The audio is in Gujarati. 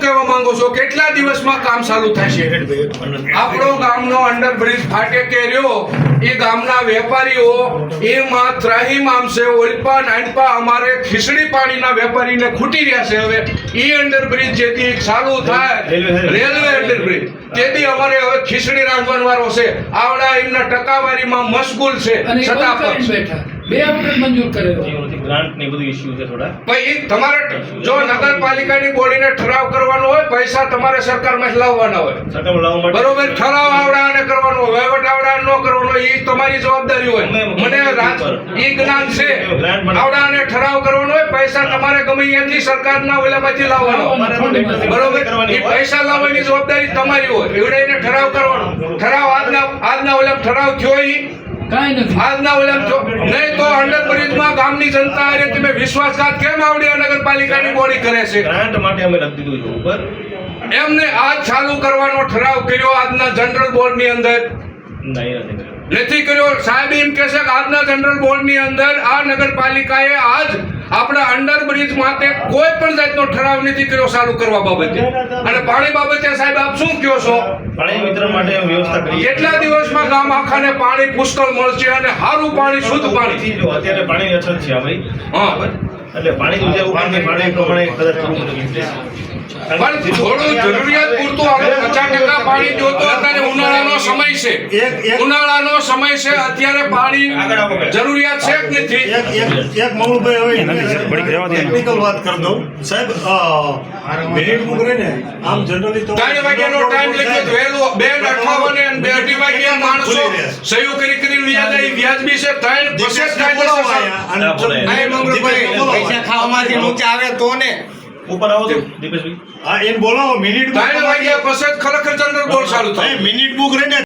કહેવા માંગો છો કેટલા દિવસમાં કામ ચાલુ થશે? આપણો ગામનો અંડરબ્રિજ ફાટે કે રહ્યો એ ગામના વેપારીઓ એમાં ત્રાહીમ આમશે ઓલપા નાનપા અમારે ખીચડી પાણીના વેપારીને ખૂટી રહ્યા છે. હવે એ અંડરબ્રિજ જેથી ચાલુ થાય રેલવે અંડરબ્રિજ તેથી અમારે હવે ખીચડી રાંધવાનો વારો છે. આવડા એમના ટકાવારીમાં મશગુલ છે છતાં પણ બે વખત મંજૂર કરેલો ગ્રાન્ટ ને બધું ઇશ્યુ છે થોડા. ભાઈ તમારે જો નગરપાલિકાની બોડીને ઠરાવ કરવાનો હોય પૈસા તમારે સરકારમાં જ લાવવાના હોય સરકારમાં લાવવા માટે બરોબર. ઠરાવ આવડાને કરવાનો હોય વહીવટ આવડાને ન કરવાનો એ તમારી જવાબદારી હોય. મને ઈ જ્ઞાન છે આવડાને ઠરાવ કરવાનો હોય પૈસા તમારે ગમે ત્યાંથી સરકારના ઓલામાંથી લાવવાનો બરોબર. એ પૈસા લાવવાની જવાબદારી તમારી હોય. એવડાઈને ઠરાવ કરવાનો. ઠરાવ આજના ઓલા ઠરાવ થયો ઈ કાંઈ નથી. આજના ઓલા નહીં તો અંડરબ્રિજમાં ગામની જનતા હારે તમે વિશ્વાસઘાત કેમ આવડી નગરપાલિકાની બોડી કરે છે? ગ્રાન્ટ માટે અમે લખી દીધું છે ઉપર. એમને આજ ચાલુ કરવાનો ઠરાવ કર્યો આજના જનરલ બોર્ડની અંદર નથી કર્યો. સાહેબ એમ કહે છે કે આજના જનરલ બોર્ડની અંદર આ નગરપાલિકાએ આજ આપણા અંડરબ્રિજ માટે કોઈ પણ જાતનો ઠરાવ નથી કર્યો ચાલુ કરવા બાબતે. અને પાણી બાબતે સાહેબ આપ શું કહો છો? પાણી વિતરણ માટે વ્યવસ્થા કરી. કેટલા દિવસમાં ગામ આખાને પાણી પુષ્કળ મળશે અને સારું પાણી શુદ્ધ પાણી? જો અત્યારે પાણી અછત છે આ ભાઈ. હા એટલે પાણી જે પાણી પ્રમાણે કદાચ કરવું પડે. પણ થોડું જરૂરિયાત પૂરતું આપણે 50% પાણી જોતો અત્યારે ઉનાળાનો સમય છે. ઉનાળાનો સમય છે અત્યારે પાણી જરૂરિયાત છે કે નથી? એક મંગળભાઈ હવે ટેકનિકલ વાત કરી દઉં સાહેબ. મિનિટ મુકરે ને આમ જનરલી તો 3 વાગ્યાનો ટાઈમ લખ્યો તો વહેલું 2:58 અને 2:30 વાગ્યા માણસો સહયોગ કરી વ્યાજબી છે. 3 પ્રોસેસ કાયદેસર પૈસા ખાવામાંથી ઊંચા આવે તો ને ઉપર આવો તો દીપેશભાઈ. હા એને બોલાવો મિનિટ 3 વાગ્યા પ્રોસેસ ખરેખર જનરલ બોર્ડ ચાલુ થાય. મિનિટ બુક રે ને